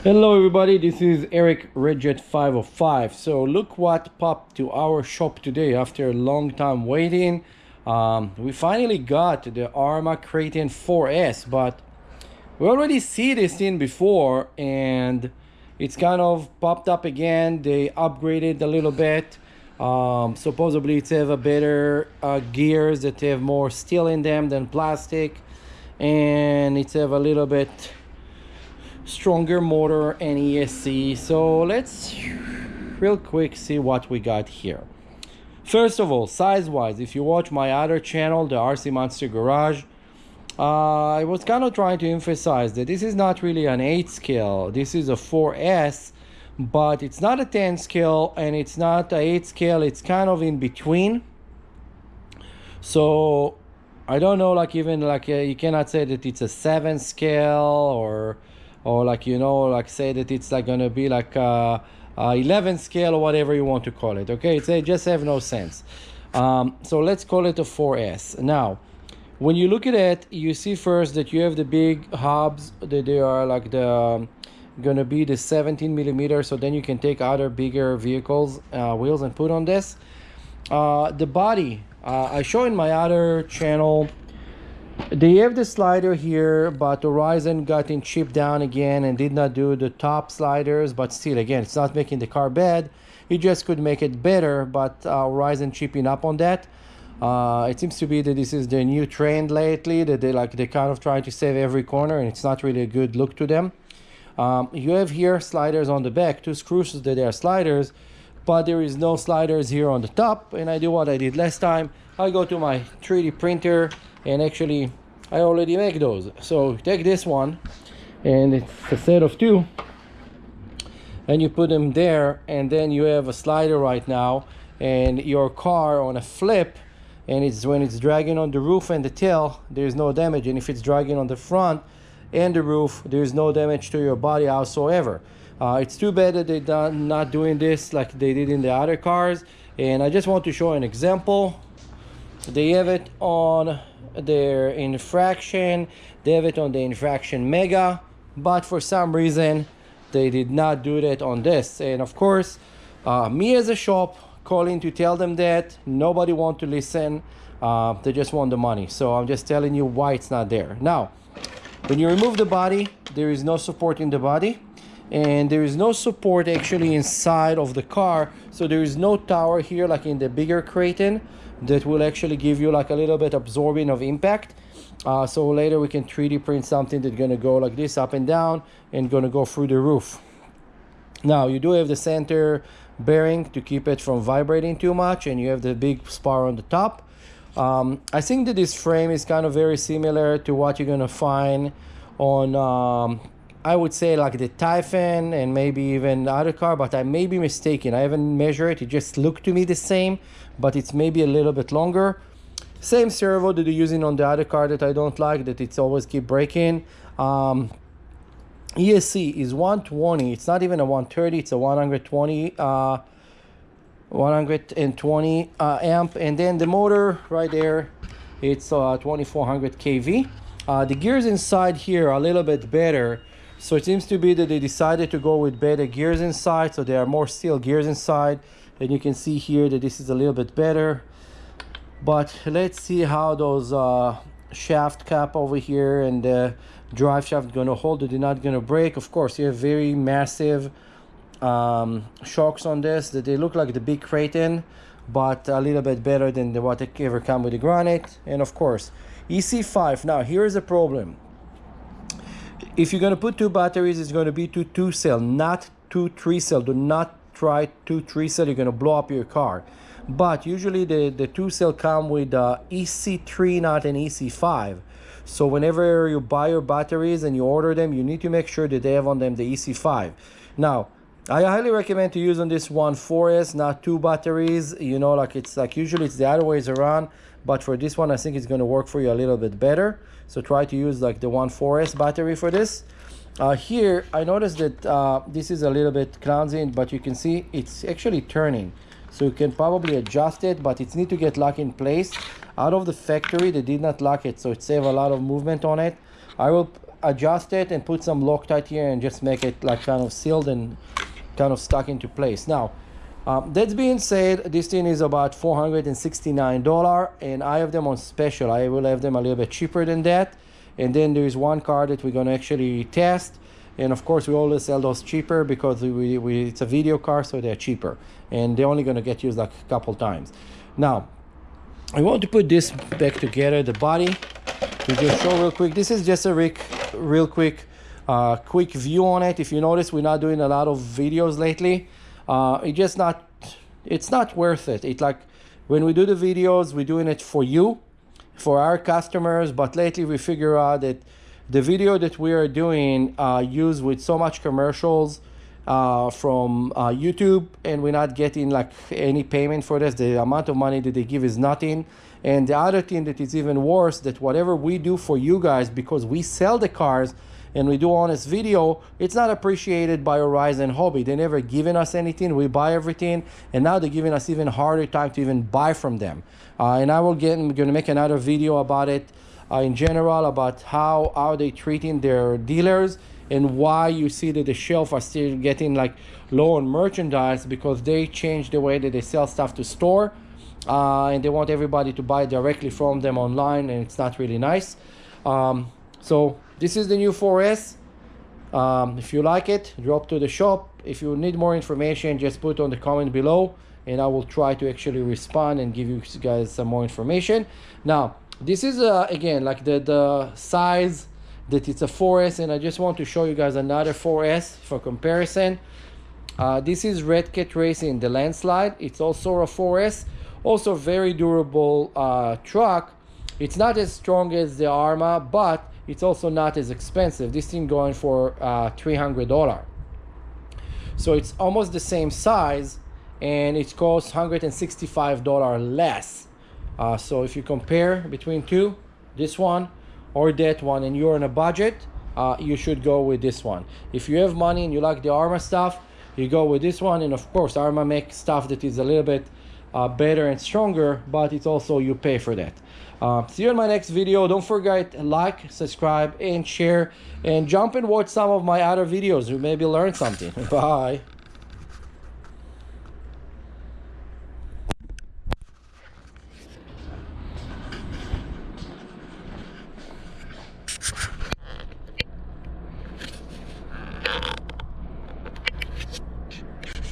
Hello everybody, this is Eric Redjet 505. So look what popped to our shop today after a long time waiting. We finally got the ARRMA KRATON 4S, but we already see this thing before and it's kind of popped up again. They upgraded a little bit. Supposedly it's have a better gears that have more steel in them than plastic, and it's have a little bit stronger motor and ESC. So let's real quick see what we got here. First of all, size wise, if you watch my other channel, the RC Monster Garage, I was kind of trying to emphasize that this is not really an 8 scale, this is a 4S, but it's not a 10 scale and it's not a 8 scale, it's kind of in between. So I don't know, like even like you cannot say that it's a 7 scale or like, you know, like say that it's like gonna be like 11 scale or whatever you want to call it. Okay, it just have no sense. So let's call it a 4S. Now when you look at it, you see first that you have the big hubs, that they are like the gonna be the 17 millimeters, so then you can take other bigger vehicles wheels and put on this. The body, I show in my other channel, they have the slider here, but Horizon got in chipped down again and did not do the top sliders. But still, again, it's not making the car bad, it just could make it better. But Horizon chipping up on that. It seems to be that this is the new trend lately, that they kind of trying to save every corner, and it's not really a good look to them. You have here sliders on the back, 2 screws that they are sliders, but there is no sliders here on the top. And I do what I did last time. I go to my 3D printer, and actually I already make those. So take this one, and it's a set of 2, and you put them there, and then you have a slider right now, and your car on a flip, and it's when it's dragging on the roof and the tail, there's no damage, and if it's dragging on the front and the roof, there's no damage to your body whatsoever. It's too bad that they're not doing this like they did in the other cars, and I just want to show an example. They have it on their infraction, they have it on the infraction mega, but for some reason they did not do that on this. And of course, me as a shop calling to tell them that, nobody want to listen. They just want the money. So I'm just telling you why it's not there. Now when you remove the body, there is no support in the body, and there is no support actually inside of the car. So there is no tower here like in the bigger KRATON that will actually give you like a little bit absorbing of impact. So later we can 3D print something that's gonna go like this up and down and gonna go through the roof. Now you do have the center bearing to keep it from vibrating too much, and you have the big spar on the top. I think that this frame is kind of very similar to what you're gonna find on I would say like the Typhon and maybe even other car, but I may be mistaken. I haven't measured it, it just looked to me the same, but it's maybe a little bit longer. Same servo that they're using on the other car that I don't like, that it's always keep breaking. ESC is 120, it's not even a 130, it's a 120 amp, and then the motor right there, it's 2400 kV. The gears inside here are a little bit better, so it seems to be that they decided to go with better gears inside, so there are more steel gears inside, and you can see here that this is a little bit better. But let's see how those shaft cap over here and the drive shaft gonna hold it. They're not gonna break. Of course, you have very massive shocks on this that they look like the big KRATON, but a little bit better than what ever come with the Granite. And of course EC5. Now here's a problem. If you're gonna put 2 batteries, it's gonna be 2 cell, not 2 3 cell. Do not try 2 3 cell, you're gonna blow up your car. But usually the 2 cell come with EC3, not an EC5. So whenever you buy your batteries and you order them, you need to make sure that they have on them the EC5. Now I highly recommend to use on this one 4S, not 2 batteries. You know, like it's like usually it's the other ways around, but for this one I think it's going to work for you a little bit better. So try to use like the 4S battery for this. Here I noticed that this is a little bit clumsy, but you can see it's actually turning. So you can probably adjust it, but it needs to get locked in place. Out of the factory they did not lock it, so it saved a lot of movement on it. I will adjust it and put some Loctite here and just make it like kind of sealed and kind of stuck into place. Now, that being said, this thing is about $469, and I have them on special. I will have them a little bit cheaper than that. And then there is one car that we're going to actually test. And of course, we always sell those cheaper because it's a video car, so they're cheaper. And they're only going to get used like a couple times. Now, I want to put this back together, the body, to just show real quick. This is just a real quick view on it. If you notice, we're not doing a lot of videos lately. It's not worth it. It's like when we do the videos, we're doing it for you, for our customers. But lately we figure out that the video that we are doing used with so much commercials from YouTube, and we're not getting like any payment for this. The amount of money that they give is nothing. And the other thing that is even worse, that whatever we do for you guys, because we sell the cars and we do honest video, it's not appreciated by Horizon Hobby. They never given us anything. We buy everything, and now they're giving us even harder time to even buy from them. And I'm gonna make another video about it in general, about how are they treating their dealers and why you see that the shelf are still getting like low on merchandise, because they changed the way that they sell stuff to store, and they want everybody to buy directly from them online, and it's not really nice. So this is the new 4S. If you like it, drop to the shop. If you need more information, just put on the comment below, and I will try to actually respond and give you guys some more information. Now, this is again like the size that it's a 4S, and I just want to show you guys another 4S for comparison. This is Red Cat Racing, the Landslide. It's also a 4S, also very durable truck. It's not as strong as the ARRMA, but it's also not as expensive. This thing going for $300. So it's almost the same size, and it costs $165 less. So if you compare between two, this one or that one, and you're on a budget, you should go with this one. If you have money and you like the ARRMA stuff, you go with this one. And of course, ARRMA makes stuff that is a little bit better and stronger, but it's also, you pay for that. See you in my next video. Don't forget, like, subscribe, and share, and jump and watch some of my other videos. You maybe learn something. Bye.